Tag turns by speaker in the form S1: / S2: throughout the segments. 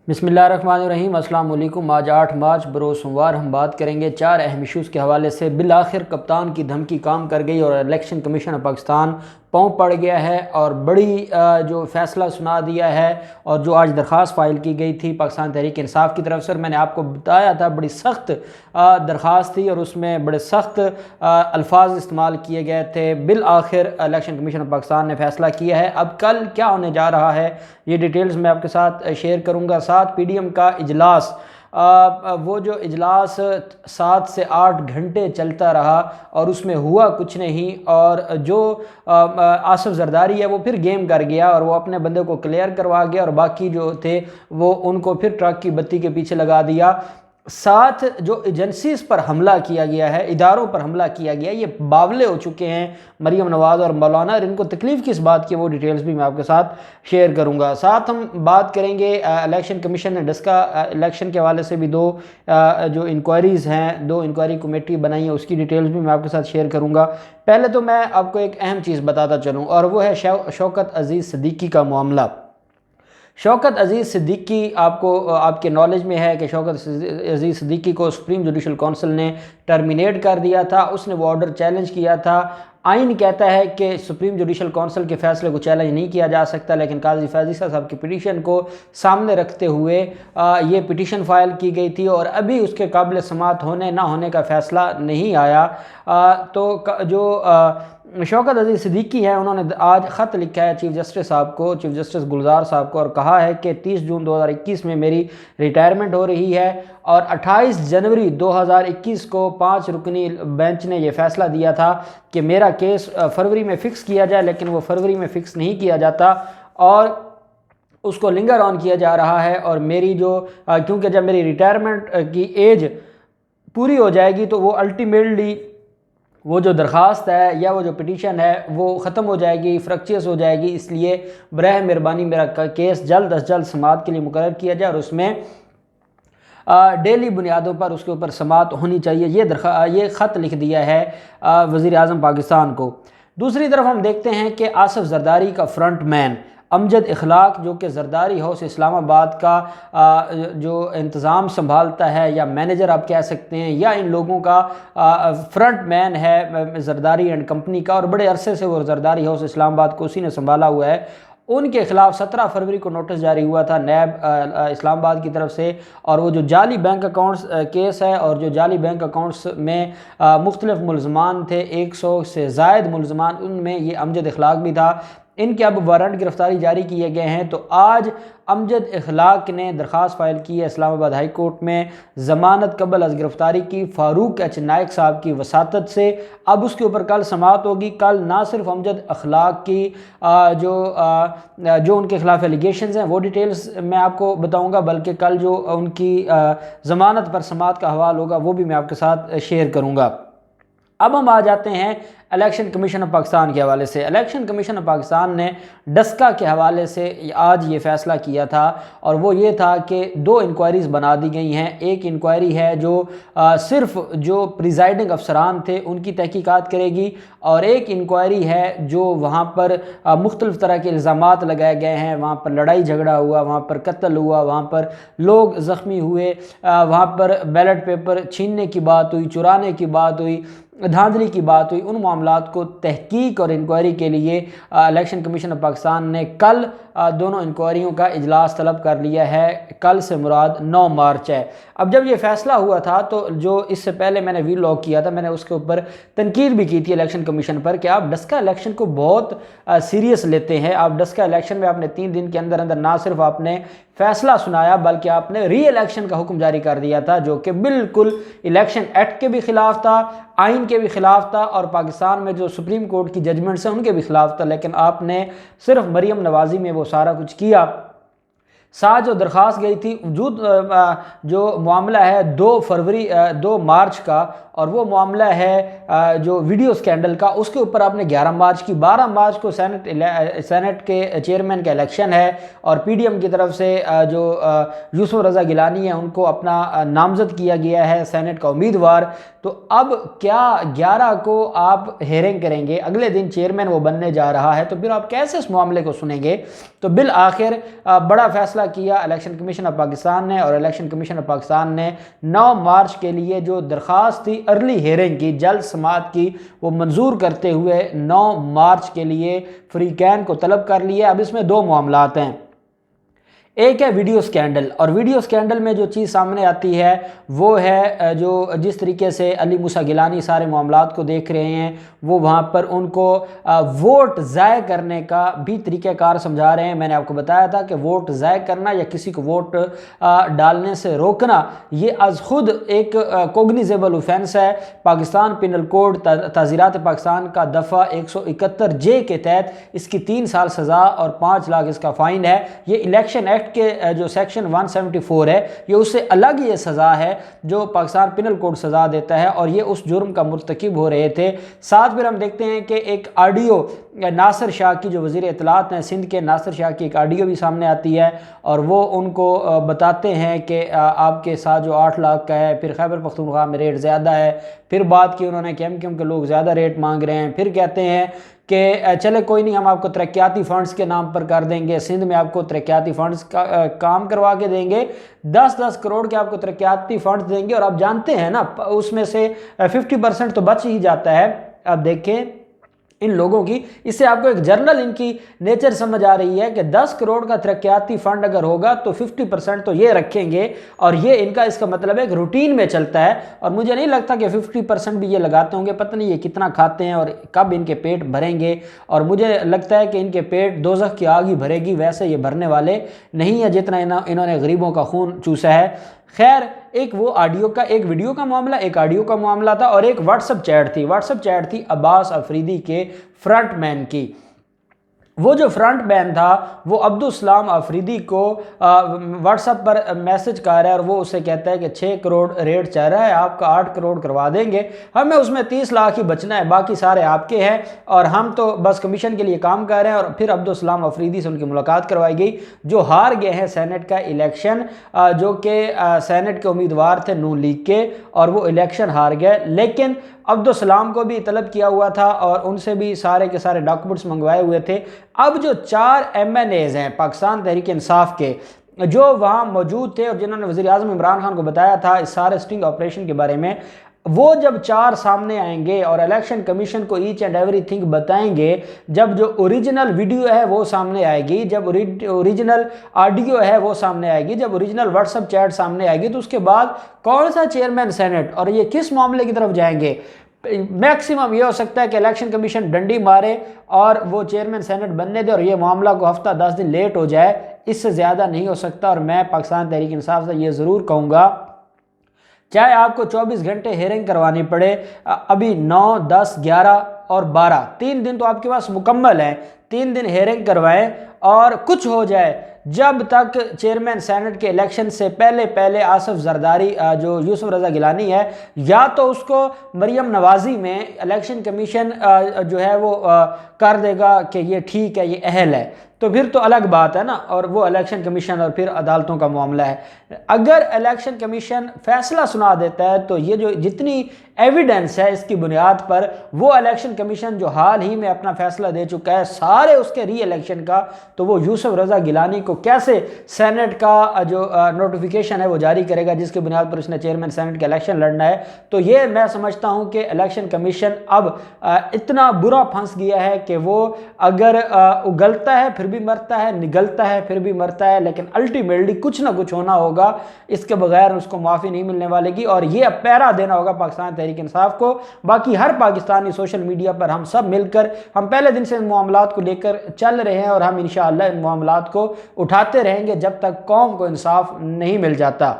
S1: बिस्मिल्लाहिर्रहमानिर्रहीम। अस्सलाम वालेकुम। आज 8 मार्च बरोज़ सोमवार हम बात करेंगे 4 अहम इशूज़ के हवाले से। बिल आखिर कप्तान की धमकी काम कर गई और इलेक्शन कमीशन ऑफ पाकिस्तान पाँव पड़ गया है और बड़ी जो फ़ैसला सुना दिया है। और जो आज दरख्वास्त फ़ाइल की गई थी पाकिस्तान तहरीक इंसाफ की तरफ से, और मैंने आपको बताया था बड़ी सख्त दरख्वास्त थी और उसमें बड़े सख्त अल्फाज इस्तेमाल किए गए थे। बिल आखिर इलेक्शन कमीशन ऑफ पाकिस्तान ने फ़ैसला किया है। अब कल क्या होने जा रहा है ये डिटेल्स मैं आपके साथ शेयर करूंगा। साथ पीडीएम का इजलास, वो जो इजलास 7 से 8 घंटे चलता रहा और उसमें हुआ कुछ नहीं। और जो आसिफ जरदारी है वो फिर गेम कर गया और वो अपने बंदे को क्लियर करवा गया और बाकी जो थे वो उनको फिर ट्रक की बत्ती के पीछे लगा दिया। साथ जो एजेंसीज पर हमला किया गया है, इदारों पर हमला किया गया, ये बावले हो चुके हैं मरीम नवाज़ और मौलाना। और इनको तकलीफ़ किस बात की वो डिटेल्स भी मैं आपके साथ शेयर करूंगा। साथ हम बात करेंगे इलेक्शन कमीशन ने डस्का इलेक्शन के हवाले से भी दो जो इंक्वायरीज़ हैं, 2 इंक्वायरी कमेटी बनाई है, उसकी डिटेल्स भी मैं आपके साथ शेयर करूँगा। पहले तो मैं आपको एक अहम चीज़ बताता चलूँ और वो है शौकत अजीज़ सिद्दीकी का मामला। शौकत अजीज़ सिद्दीकी आपको आपके नॉलेज में है कि शौकत अजीज़ सिद्दीकी को सुप्रीम जुडिशल काउंसिल ने टर्मिनेट कर दिया था। उसने वो ऑर्डर चैलेंज किया था। आइन कहता है कि सुप्रीम जुडिशल काउंसिल के फैसले को चैलेंज नहीं किया जा सकता, लेकिन काजी फैज़िसा साहब की पिटीशन को सामने रखते हुए ये पिटीशन फाइल की गई थी और अभी उसके काबिल समात होने ना होने का फ़ैसला नहीं आया। तो जो शौकत अजीज़ सिद्दीकी है उन्होंने आज ख़त लिखा है चीफ़ जस्टिस साहब को, चीफ़ जस्टिस गुलजार साहब को, और कहा है कि 30 जून 2021 में मेरी रिटायरमेंट हो रही है और 28 जनवरी 2021 को 5 रुकनी बेंच ने यह फ़ैसला दिया था कि मेरा केस फरवरी में फ़िक्स किया जाए, लेकिन वो फरवरी में फ़िक्स नहीं किया जाता और उसको लिंगर ऑन किया जा रहा है। और मेरी जो क्योंकि जब मेरी रिटायरमेंट की एज पूरी हो जाएगी तो वो अल्टीमेटली वो जो दरख्वास्त है या वो जो पिटीशन है वो ख़त्म हो जाएगी, फ्रक्चर्स हो जाएगी। इसलिए बराह मेहरबानी मेरा केस जल्द अज जल्द समात के लिए मुकर्रर किया जाए और उसमें डेली बुनियादों पर उसके ऊपर समात होनी चाहिए। ये ख़त लिख दिया है वज़ीर आज़म पाकिस्तान को। दूसरी तरफ हम देखते हैं कि आसिफ जरदारी का फ्रंट मैन अमजद इखलाक, जो कि जरदारी हाउस इस्लामाबाद का जो इंतज़ाम संभालता है या मैनेजर आप कह सकते हैं, या इन लोगों का फ्रंट मैन है जरदारी एंड कंपनी का, और बड़े अरसे से वो जरदारी हाउस इस्लामाबाद को उसी ने संभाला हुआ है। उनके खिलाफ 17 फरवरी को नोटिस जारी हुआ था नैब इस्लामाबाद की तरफ से। और वो जो जाली बैंक अकाउंट्स केस है और जो जाली बैंक अकाउंट्स में मुख्तलिफ मुलजमान थे, 100 से ज़ायद मुलजमान, उनमें ये अमजद इखलाक भी था। इनके अब वारंट गिरफ्तारी जारी किए गए हैं। तो आज अमजद इखलाक ने दरख्वास्त फाइल की है इस्लामाबाद हाई कोर्ट में ज़मानत कबल अज गिरफ्तारी की फ़ारूक एच नाइक साहब की वसातत से। अब उसके ऊपर कल समात होगी। कल ना सिर्फ अमजद इखलाक की जो उनके खिलाफ एलिगेशंस हैं वो डिटेल्स मैं आपको बताऊंगा, बल्कि कल जो उनकी ज़मानत पर समात का हवाल होगा वो भी मैं आपके साथ शेयर करूँगा। अब हम आ जाते हैं इलेक्शन कमीशन ऑफ पाकिस्तान के हवाले से। इलेक्शन कमीशन ऑफ पाकिस्तान ने डस्का के हवाले से आज ये फ़ैसला किया था और वो ये था कि 2 इंक्वायरीज़ बना दी गई हैं। एक इंक्वायरी है जो सिर्फ जो प्रिजाइडिंग अफसरान थे उनकी तहकीकात करेगी, और एक इंक्वायरी है जो वहाँ पर मुख्तलिफ़ तरह के इल्ज़ामात लगाए गए हैं, वहाँ पर लड़ाई झगड़ा हुआ, वहाँ पर कत्ल हुआ, वहाँ पर लोग ज़ख्मी हुए, वहाँ पर बैलेट पेपर छीनने की बात हुई, चुराने की बात हुई, धांधली की बात हुई। उन मामलात को तहकीक और इंक्वायरी के लिए इलेक्शन कमीशन ऑफ पाकिस्तान ने कल दोनों इंक्वायरियों का इजलास तलब कर लिया है। कल से मुराद 9 मार्च है। अब जब ये फैसला हुआ था तो जो इससे पहले मैंने वीलॉग किया था, मैंने उसके ऊपर तनकीद भी की थी इलेक्शन कमीशन पर कि आप डस्का इलेक्शन को बहुत सीरियस लेते हैं। आप डस्का इलेक्शन में आपने 3 दिन के अंदर अंदर ना सिर्फ आपने फैसला सुनाया बल्कि आपने री इलेक्शन का हुक्म जारी कर दिया था, जो कि बिल्कुल इलेक्शन एक्ट के भी खिलाफ था, आइन के भी खिलाफ था और पाकिस्तान में जो सुप्रीम कोर्ट की जजमेंट्स हैं उनके भी खिलाफ था। लेकिन आपने सिर्फ मरीम नवाज़ी में वो सारा कुछ किया। साथ जो दरख्वास्त गई थी जो मामला है 2 मार्च का, और वो मामला है जो वीडियो स्कैंडल का, उसके ऊपर आपने 11 मार्च की 12 मार्च को सेनेट के चेयरमैन का इलेक्शन है और पीडीएम की तरफ से जो यूसुफ रज़ा गिलानी है उनको अपना नामजद किया गया है सेनेट का उम्मीदवार। तो अब क्या 11 को आप हेयरिंग करेंगे, अगले दिन चेयरमैन वो बनने जा रहा है, तो फिर आप कैसे इस मामले को सुनेंगे। तो बिल आखिर बड़ा फैसला फैसला किया इलेक्शन कमीशन ऑफ पाकिस्तान ने, और इलेक्शन कमीशन ऑफ पाकिस्तान ने 9 मार्च के लिए जो दरख्वास्त थी अर्ली हेयरिंग की, जल्द समाअत की, वो मंजूर करते हुए 9 मार्च के लिए फ्रीकैन को तलब कर लिया। अब इसमें 2 मामलात हैं। एक है वीडियो स्कैंडल, और वीडियो स्कैंडल में जो चीज़ सामने आती है वो है जो जिस तरीके से अली मूसा गिलानी सारे मामलात को देख रहे हैं, वो वहाँ पर उनको वोट ज़ाय करने का भी तरीक़ाकार समझा रहे हैं। मैंने आपको बताया था कि वोट ज़ाय करना या किसी को वोट डालने से रोकना ये अज़ खुद एक कोग्निजेबल ऑफेंस है। पाकिस्तान पिनल कोड ताज़ीरात पाकिस्तान का दफ़ा 171J के तहत इसकी 3 साल सज़ा और 5 लाख इसका फ़ाइन है। ये इलेक्शन एक्ट के जो सेक्शन 174 है ये उससे अलग ये सज़ा है जो पाकिस्तान पिनल कोड सज़ा देता है, और ये उस जुर्म का मुर्तकिब हो रहे थे। साथ फिर हम देखते हैं कि एक ऑडियो नासिर शाह की, जो वज़ीर इत्तलात हैं सिंध के, नासिर शाह की एक ऑडियो भी सामने आती है, और वो उनको बताते हैं कि आपके साथ जो 8 लाख का है, फिर खैबर पख्तूनख्वा में रेट ज़्यादा है। फिर बात की उन्होंने कि एमक्यूएम के लोग ज़्यादा रेट मांग रहे हैं। फिर कहते हैं कि चले कोई नहीं, हम आपको तरक्याती फ़ंड्स के नाम पर कर देंगे, सिंध में आपको तरक्याती फ़ंड्स का काम करवा के देंगे, 10-10 करोड़ के आपको तरक्याती फ़ंड्स देंगे। और आप जानते हैं ना उसमें से 50% तो बच ही जाता है। अब देखें इन लोगों की, इससे आपको एक जर्नल इनकी नेचर समझ आ रही है कि 10 करोड़ का तरक्याती फंड अगर होगा तो 50% तो ये रखेंगे, और ये इनका इसका मतलब एक रूटीन में चलता है। और मुझे नहीं लगता कि 50% भी ये लगाते होंगे, पता नहीं ये कितना खाते हैं और कब इनके पेट भरेंगे। और मुझे लगता है कि इनके पेट दोज़ख की आग ही भरेगी, वैसे ये भरने वाले नहीं है जितना इन्होंने गरीबों का खून चूसा है। खैर, एक वो ऑडियो का, एक वीडियो का मामला, एक ऑडियो का मामला था, और एक व्हाट्सएप चैट थी। व्हाट्सएप चैट थी अब्बास अफरीदी के फ्रंटमैन की। वो जो फ्रंट मैन था वो अब्दुल सलाम अफरीदी को व्हाट्सएप पर मैसेज कर रहा है, और वो उसे कहता है कि 6 करोड़ रेट चल रहा है, आपका 8 करोड़ करवा देंगे, हमें उसमें 30 लाख ही बचना है, बाकी सारे आपके हैं, और हम तो बस कमीशन के लिए काम कर रहे हैं। और फिर अब्दुल सलाम अफरीदी से उनकी मुलाकात करवाई गई, जो हार गए हैं सेनेट का इलेक्शन, जो कि सेनेट के उम्मीदवार थे नून लीग के, और वो इलेक्शन हार गए। लेकिन अब्दुल सलाम को भी तलब किया हुआ था और उनसे भी सारे के सारे डॉक्यूमेंट्स मंगवाए हुए थे। अब जो 4 MNAs हैं पाकिस्तान तहरीक इंसाफ के, जो वहाँ मौजूद थे और जिन्होंने वज़ीर आज़म इमरान खान को बताया था इस सारे स्टिंग ऑपरेशन के बारे में, वो जब 4 सामने आएंगे और इलेक्शन कमीशन को ईच एंड एवरीथिंग बताएंगे, जब जो ओरिजिनल वीडियो है वो सामने आएगी, जब ओरिजिनल ऑडियो है वो सामने आएगी, जब ओरिजिनल व्हाट्सएप चैट सामने आएगी, तो उसके बाद कौन सा चेयरमैन सेनेट और ये किस मामले की तरफ जाएंगे। मैक्सिमम ये हो सकता है कि इलेक्शन कमीशन डंडी मारे और वो चेयरमैन सेनेट बनने दे और ये मामला को हफ्ता 10 दिन लेट हो जाए, इससे ज़्यादा नहीं हो सकता। और मैं पाकिस्तान तहरीक इंसाफ से ये ज़रूर कहूँगा, चाहे आपको 24 घंटे हेयरिंग करवानी पड़े, अभी 9, 10, 11 और 12 3 दिन तो आपके पास मुकम्मल हैं, 3 दिन हेयरिंग करवाएं और कुछ हो जाए। जब तक चेयरमैन सेनेट के इलेक्शन से पहले आसिफ जरदारी जो यूसुफ रज़ा गिलानी है, या तो उसको मरियम नवाजी में इलेक्शन कमीशन जो है वो कर देगा कि ये ठीक है, ये अहल है, तो फिर तो अलग बात है ना, और वो इलेक्शन कमीशन और फिर अदालतों का मामला है। अगर इलेक्शन कमीशन फैसला सुना देता है तो ये जो जितनी एविडेंस है इसकी बुनियाद पर वो इलेक्शन कमीशन जो हाल ही में अपना फैसला दे चुका है सारे उसके री इलेक्शन का, तो वो यूसुफ रज़ा गिलानी को कैसे सेनेट का जो नोटिफिकेशन है वो जारी करेगा जिसकी बुनियाद पर उसने चेयरमैन सेनेट का इलेक्शन लड़ना है। तो ये मैं समझता हूँ कि इलेक्शन कमीशन अब इतना बुरा फंस गया है कि वो अगर उगलता है फिर भी मरता है, निगलता है फिर भी मरता है, लेकिन अल्टीमेटली कुछ ना कुछ होना होगा, इसके बगैर उसको माफ़ी नहीं मिलने वालेगी। और ये अब पैरा देना होगा पाकिस्तान तहरीक इंसाफ को। बाकी हर पाकिस्तानी सोशल मीडिया पर हम सब मिलकर, हम पहले दिन से इन मामलात को लेकर चल रहे हैं और हम इंशाअल्लाह इन मामलात को उठाते रहेंगे जब तक कौम को इंसाफ नहीं मिल जाता।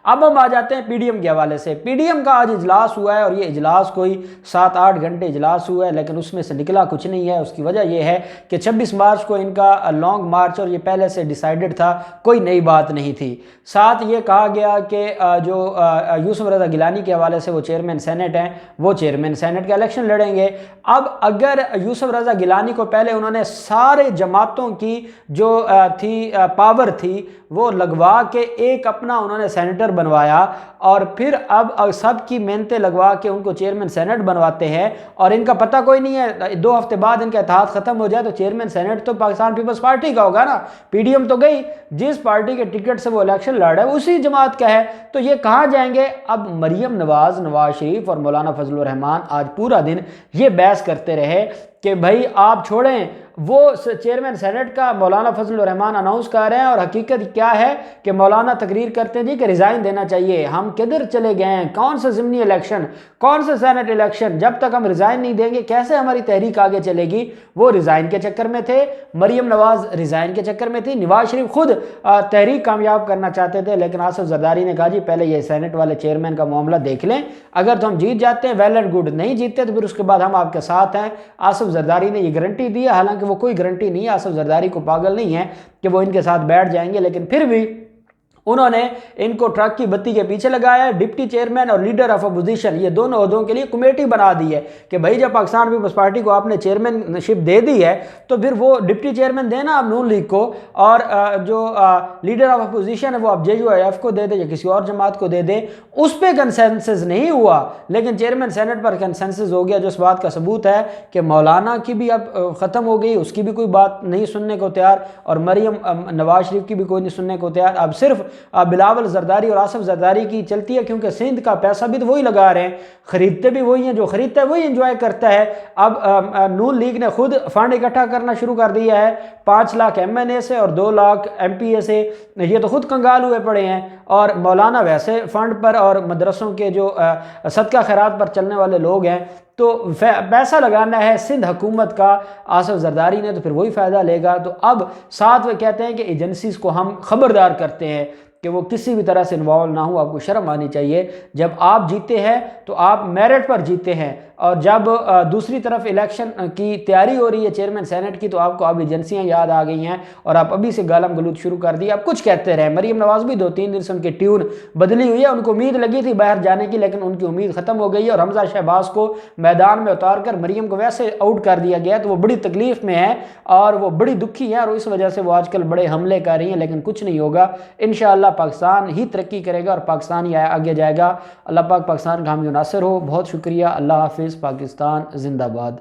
S1: अब हम आ जाते हैं पीडीएम के हवाले से। पीडीएम का आज इजलास हुआ है और ये इजलास कोई 7-8 घंटे इजलास हुआ है, लेकिन उसमें से निकला कुछ नहीं है। उसकी वजह यह है कि 26 मार्च को इनका लॉन्ग मार्च और ये पहले से डिसाइडेड था, कोई नई बात नहीं थी। साथ ये कहा गया कि जो यूसुफ रज़ा गिलानी के हवाले से वो चेयरमैन सेनेट हैं, वो चेयरमैन सेनेट का इलेक्शन लड़ेंगे। अब अगर यूसुफ रज़ा गिलानी को पहले उन्होंने सारे जमातों की जो थी पावर थी वो लगवा के एक अपना उन्होंने सेनेटर बनवाया और फिर अब सब की मेहनतें लगवा के उनको चेयरमैन सेनेट बनवाते हैं और इनका पता कोई नहीं है 2 हफ्ते बाद इनका इत्तेहाद खत्म हो जाए तो चेयरमैन सेनेट तो पाकिस्तान पीपल्स पार्टी का होगा ना, पीडीएम तो गई, जिस पार्टी के टिकट से वो इलेक्शन लड़ रहा है उसी जमात का है, तो ये कहाँ जाएंगे। अब मरियम नवाज, नवाज शरीफ और मौलाना फजलुर रहमान आज पूरा दिन ये बहस करते रहे कि भाई आप छोड़ें, वो चेयरमैन सेनेट का मौलाना फजलुर रहमान अनाउंस कर रहे हैं और हकीकत क्या है कि मौलाना तकरीर करते हैं जी कि रिज़ाइन देना चाहिए। हम किधर चले गए हैं, कौन सा ज़िमनी इलेक्शन, कौन सा सेनेट इलेक्शन, जब तक हम रिज़ाइन नहीं देंगे कैसे हमारी तहरीक आगे चलेगी। वो रिज़ाइन के चक्कर में थे, मरियम नवाज रिज़ाइन के चक्कर में थी, नवाज शरीफ खुद तहरीक कामयाब करना चाहते थे, लेकिन आसिफ जरदारी ने कहा जी पहले ये सेनेट वाले चेयरमैन का मामला देख लें, अगर तो हम जीत जाते हैं वेल एंड गुड, नहीं जीतते तो फिर उसके बाद हम आपके साथ हैं। आसिफ जरदारी ने ये गारंटी दी है, हालांकि वो कोई गारंटी नहीं है, आसिफ जरदारी को पागल नहीं है कि वो इनके साथ बैठ जाएंगे, लेकिन फिर भी उन्होंने इनको ट्रक की बत्ती के पीछे लगाया है। डिप्टी चेयरमैन और लीडर ऑफ अपोजिशन ये दोनों ओहदों के लिए कमेटी बना दी है कि भाई जब पाकिस्तान पीपल्स पार्टी को आपने चेयरमैनशिप दे दी है तो फिर वो डिप्टी चेयरमैन देना आप नून लीग को, और जो लीडर ऑफ अपोजिशन है वो आप JUIF को दे दे या किसी और जमात को दे दे। उस पर कंसेंसस नहीं हुआ, लेकिन चेयरमैन सेनेट पर कंसेंसस हो गया, जो इस बात का सबूत है कि मौलाना की भी अब ख़त्म हो गई, उसकी भी कोई बात नहीं सुनने को तैयार, और मरियम नवाज शरीफ की भी कोई नहीं सुनने को तैयार। अब सिर्फ बिलावल जरदारी और आसिफ जरदारी की चलती है, क्योंकि सिंध का पैसा भी तो वही लगा रहे हैं, खरीदते भी वही हैं, जो खरीदता है वही एंजॉय करता है। अब नून लीग ने खुद फंड इकट्ठा करना शुरू कर दिया है, 5 लाख MNA से और 2 लाख MPA से, ये तो खुद कंगाल हुए पड़े हैं। और मौलाना वैसे फंड पर और मदरसों के जो सदका खैरात पर चलने वाले लोग हैं, तो पैसा लगाना है सिंध हुकूमत का आसिफ जरदारी ने, तो फिर वही फ़ायदा लेगा। तो अब साथ वे कहते हैं कि एजेंसीज़ को हम खबरदार करते हैं कि वो किसी भी तरह से इन्वॉल्व ना हो। आपको शर्म आनी चाहिए, जब आप जीते हैं तो आप मेरिट पर जीते हैं, और जब दूसरी तरफ इलेक्शन की तैयारी हो रही है चेयरमैन सेनेट की, तो आपको अब एजेंसियां याद आ गई हैं और आप अभी से गालम गलूत शुरू कर दी। आप कुछ कहते रहे, मरियम नवाज भी 2-3 दिन से उनकी ट्यून बदली हुई है, उनको उम्मीद लगी थी बाहर जाने की, लेकिन उनकी उम्मीद ख़त्म हो गई है, और हमजा शहबाज को मैदान में उतार कर मरियम को वैसे आउट कर दिया गया, तो वो बड़ी तकलीफ में है और वो बड़ी दुखी है, और इस वजह से वो आजकल बड़े हमले कर रही हैं। लेकिन कुछ नहीं होगा, इंशाअल्लाह पाकिस्तान ही तरक्की करेगा और पाकिस्तान ही आगे जाएगा। अल्लाह पाक पाकिस्तान का हामी नासिर हो। बहुत शुक्रिया, अल्लाह हाफिज़, पाकिस्तान जिंदाबाद।